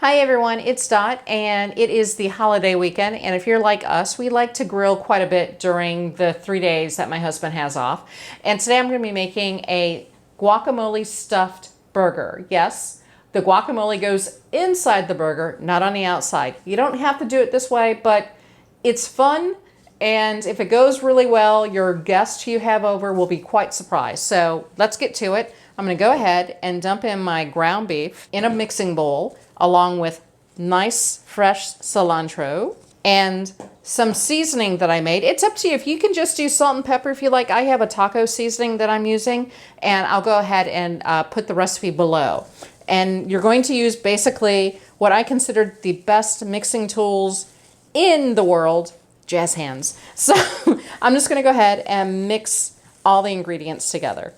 Hi everyone, it's Dot, and it is the holiday weekend, and if you're like us, we like to grill quite a bit during the 3 days that my husband has off. And today I'm going to be making a guacamole stuffed burger. Yes, the guacamole goes inside the burger, not on the outside. You don't have to do it this way, but it's fun, and if it goes really well, your guests you have over will be quite surprised. So let's get to it. I'm going to go ahead and dump in my ground beef in a mixing bowl along with nice fresh cilantro and some seasoning that I made. It's up to you. If you can just do salt and pepper if you like. I have a taco seasoning that I'm using, and I'll go ahead and put the recipe below. And you're going to use basically what I consider the best mixing tools in the world, jazz hands. So I'm just going to go ahead and mix all the ingredients together.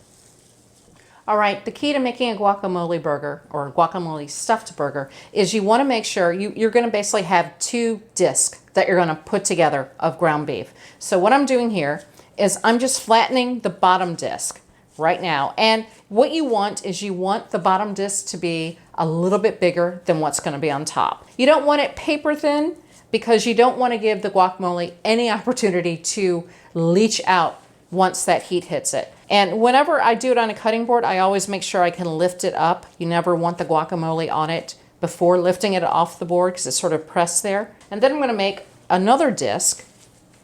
All right, the key to making a guacamole burger or guacamole stuffed burger is you want to make sure you're going to basically have two discs that you're going to put together of ground beef. So what I'm doing here is I'm just flattening the bottom disc right now. And what you want is you want the bottom disc to be a little bit bigger than what's going to be on top. You don't want it paper thin because you don't want to give the guacamole any opportunity to leach out once that heat hits it. And whenever I do it on a cutting board, I always make sure I can lift it up. You never want the guacamole on it before lifting it off the board because it's sort of pressed there. And then I'm going to make another disc,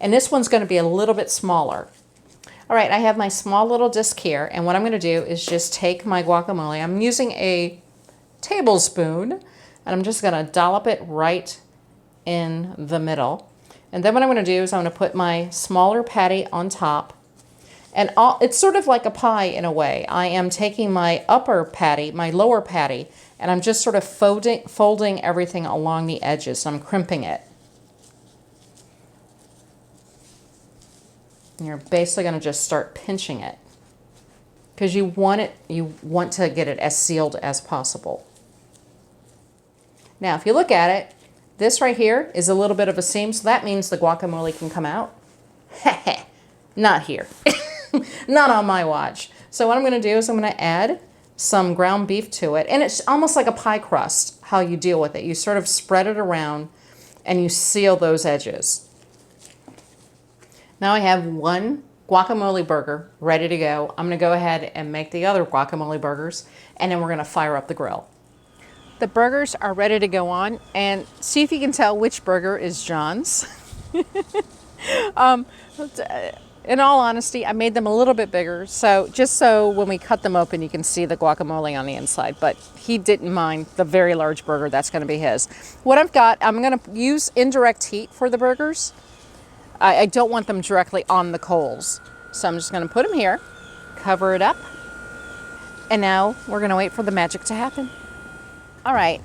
and this one's going to be a little bit smaller. All right, I have my small little disc here, and what I'm going to do is just take my guacamole. I'm using a tablespoon, and I'm just going to dollop it right in the middle. And then what I'm going to do is I'm going to put my smaller patty on top. And it's sort of like a pie in a way. I am taking my upper patty, my lower patty, and I'm just sort of folding everything along the edges. So I'm crimping it. And you're basically going to just start pinching it because you want to get it as sealed as possible. Now, if you look at it, this right here is a little bit of a seam, so that means the guacamole can come out. Not here. Not on my watch. So what I'm going to do is I'm going to add some ground beef to it. And it's almost like a pie crust, how you deal with it. You sort of spread it around and you seal those edges. Now I have one guacamole burger ready to go. I'm going to go ahead and make the other guacamole burgers, and then we're going to fire up the grill. The burgers are ready to go on, and see if you can tell which burger is John's. In all honesty, I made them a little bit bigger, so just so when we cut them open, you can see the guacamole on the inside. But he didn't mind the very large burger. That's going to be his. What I've got, I'm going to use indirect heat for the burgers. I don't want them directly on the coals. So I'm just going to put them here, cover it up, and now we're going to wait for the magic to happen. All right,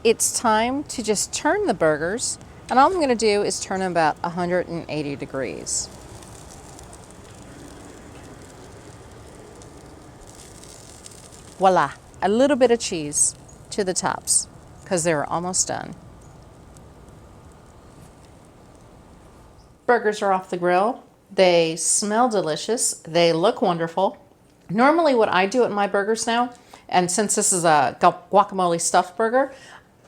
it's time to just turn the burgers, and all I'm going to do is turn them about 180 degrees. Voila, a little bit of cheese to the tops because they're almost done. Burgers are off the grill. They smell delicious. They look wonderful. Normally what I do at my burgers now, and since this is a guacamole stuffed burger,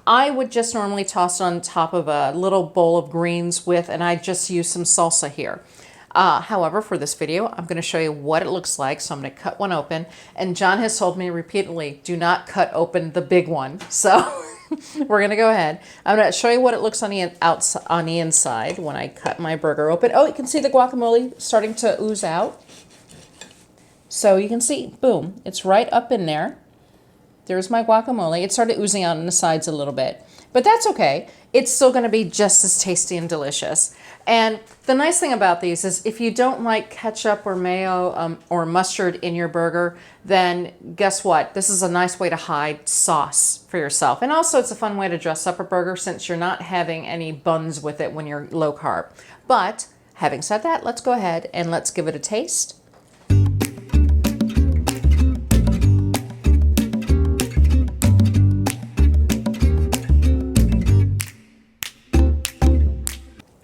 I would just normally toss it on top of a little bowl of greens and I just use some salsa here. However, for this video, I'm going to show you what it looks like. So I'm going to cut one open. And John has told me repeatedly, do not cut open the big one. So we're going to go ahead. I'm going to show you what it looks on the inside when I cut my burger open. Oh, you can see the guacamole starting to ooze out. So you can see, boom, it's right up in there. There's my guacamole. It started oozing out on the sides a little bit. But that's okay. It's still going to be just as tasty and delicious. And the nice thing about these is if you don't like ketchup or mayo or mustard in your burger, then guess what? This is a nice way to hide sauce for yourself. And also it's a fun way to dress up a burger since you're not having any buns with it when you're low carb. But having said that, let's go ahead and let's give it a taste.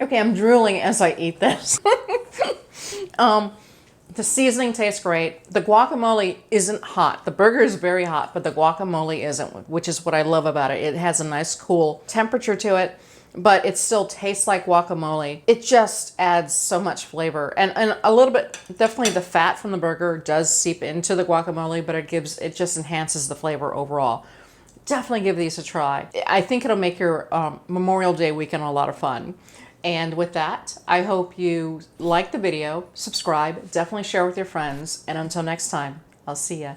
Okay, I'm drooling as I eat this. The seasoning tastes great. The guacamole isn't hot. The burger is very hot, but the guacamole isn't, which is what I love about it. It has a nice cool temperature to it, but it still tastes like guacamole. It just adds so much flavor. And a little bit, definitely the fat from the burger does seep into the guacamole, but it just enhances the flavor overall. Definitely give these a try. I think it'll make your Memorial Day weekend a lot of fun. And with that, I hope you like the video, subscribe, definitely share with your friends, and until next time, I'll see ya.